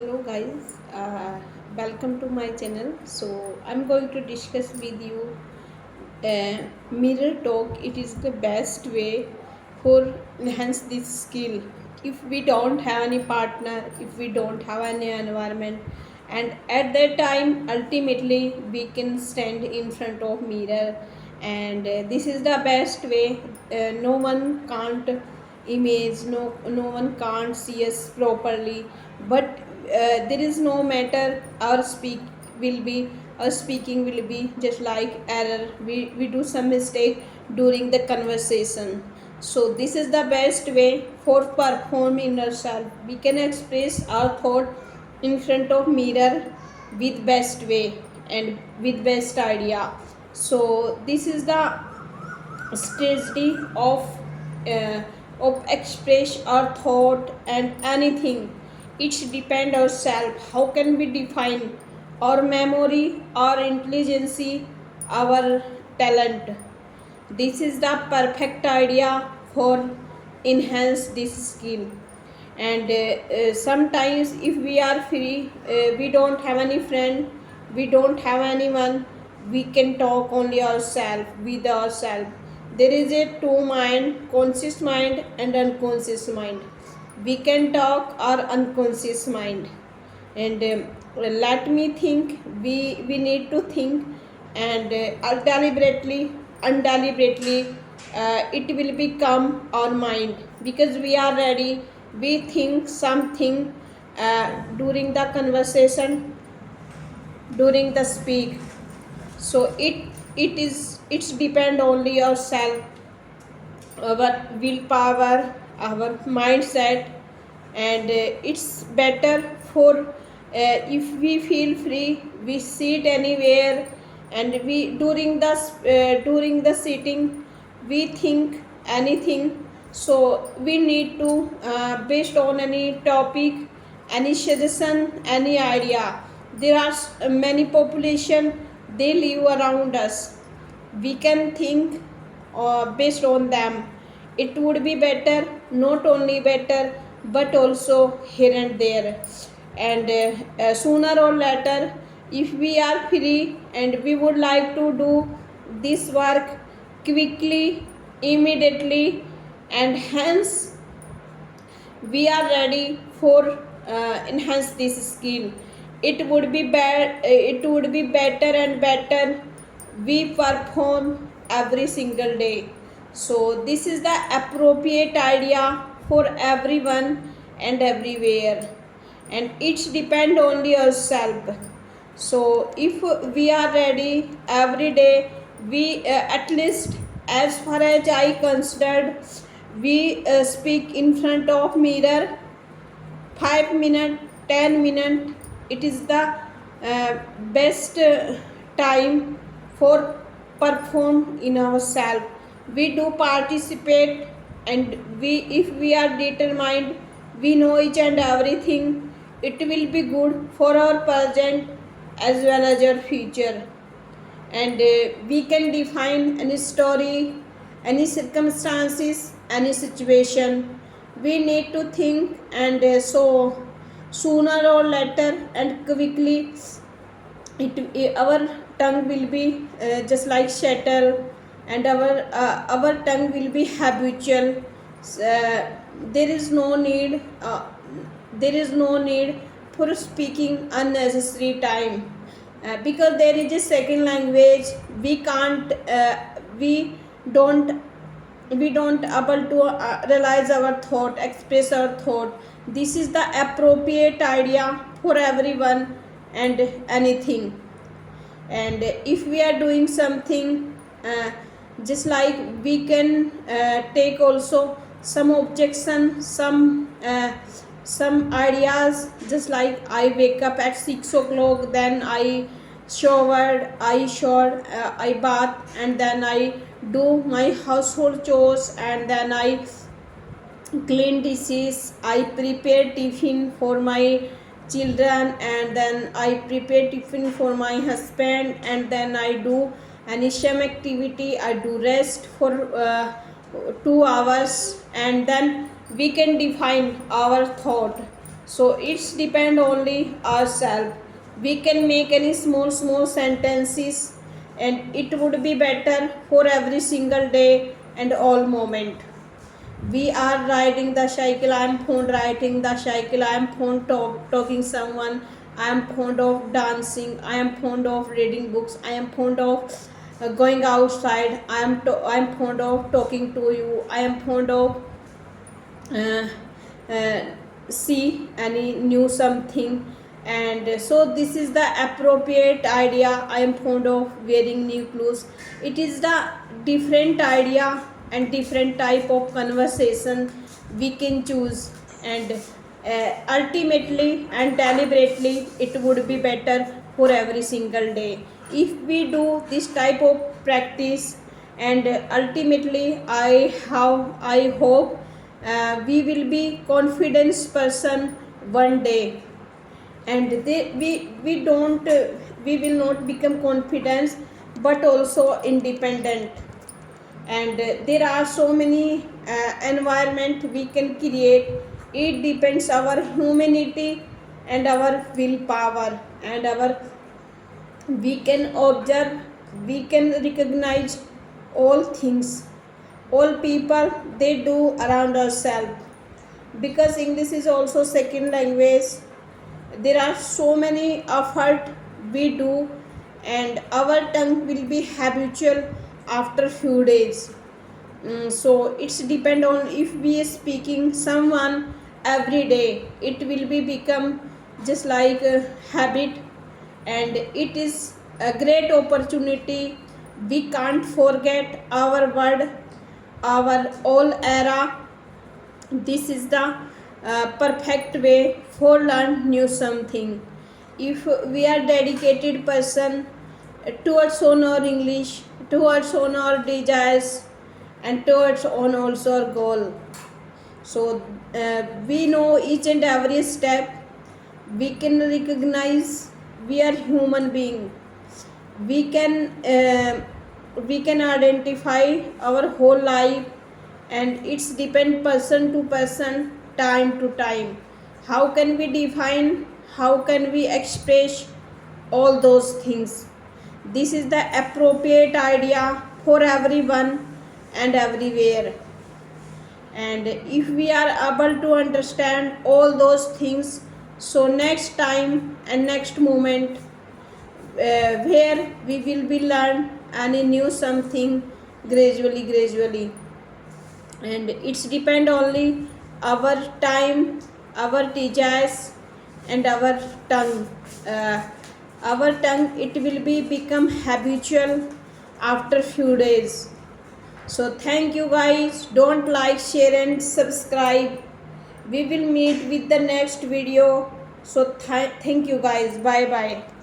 Hello guys, welcome to my channel. So I'm going to discuss with you mirror talk. It is the best way for enhance this skill. If we don't have any partner, if we don't have any environment, and at that time ultimately we can stand in front of mirror, and this is the best way. No one can't image, no one can't see us properly, but there is no matter our speaking will be just like error. We do some mistake during the conversation. So this is the best way for performing ourselves. We can express our thought in front of mirror with best way and with best idea. So this is the strategy uh, of express our thought and anything. It's depend ourselves how can we define our memory, our intelligence, our talent. This is the perfect idea for enhance this skill. And sometimes if we are free, we don't have any friend, we don't have anyone, we can talk only ourselves with ourselves. There is a two mind, conscious mind and unconscious mind. We can talk our unconscious mind. And let me think, we need to think. And deliberately, undeliberately, it will become our mind, because we are ready. We think something during the conversation, during the speak. So it's depend only ourself, our willpower, our mindset. And it's better for if we feel free, we sit anywhere, and we during the sitting we think anything. So we need to based on any topic, any suggestion, any idea. There are many population, they live around us. We can think based on them. It would be better, not only better, but also here and there. And sooner or later, if we are free and we would like to do this work quickly, immediately, and hence we are ready for enhance this skill. It would be better and better we perform every single day. So this is the appropriate idea for everyone and everywhere, and it's depend only ourselves. So if we are ready every day, we at least, as far as I considered, we speak in front of mirror 5 minutes, 10 minutes. It is the best time for perform in ourselves. We do participate, and we, if we are determined, we know each and everything. It will be good for our present as well as our future. And we can define any story, any circumstances, any situation. We need to think, and so sooner or later and quickly, our tongue will be just like shuttle, and our tongue will be habitual. There is no need, for speaking unnecessary time, because there is a second language. We can't don't we don't able to realize our thought, express our thought. This is the appropriate idea for everyone and anything. And if we are doing something, just like we can take also some objection, some ideas. Just like I wake up at 6 o'clock, then I showered, I bath, and then I do my household chores, and then I clean dishes, I prepare tiffin for my children, and then I prepare tiffin for my husband, and then I do any some activity. I do rest for 2 hours, and then we can define our thought. So it's depend only ourselves. We can make any small sentences, and it would be better for every single day and all moment. We are riding the cycle, I am fond riding the cycle, I am fond talking someone, I am fond of dancing, I am fond of reading books, I am fond of going outside, I am fond of talking to you, I am fond of uh, uh, see any new something. And so this is the appropriate idea, I am fond of wearing new clothes. It is the different idea and different type of conversation we can choose, and ultimately and deliberately it would be better for every single day if we do this type of practice. And ultimately I hope we will be confidence person one day. And we don't we will not become confident but also independent. And there are so many environment we can create. It depends our humanity and our willpower and our, we can observe, we can recognize all things, all people they do around ourselves. Because English is also second language, there are so many effort we do, and our tongue will be habitual after few days. So it's depend on if we are speaking someone every day, it will be become just like a habit. And it is a great opportunity, we can't forget our word, our all era. This is the perfect way for learn new something. If we are dedicated person towards on our English, towards on our desires, and towards on also our goal. So we know each and every step, we can recognize we are human being, we can identify our whole life. And it's depend person to person, time to time, how can we define, how can we express all those things. This is the appropriate idea for everyone and everywhere. And if we are able to understand all those things, so next time and next moment where we will be learn any new something gradually. And it's depend only our time, our desires, and our tongue. Our tongue, it will be become habitual after few days. So thank you guys, don't like, share and subscribe. We will meet with the next video. So thank you guys, bye bye.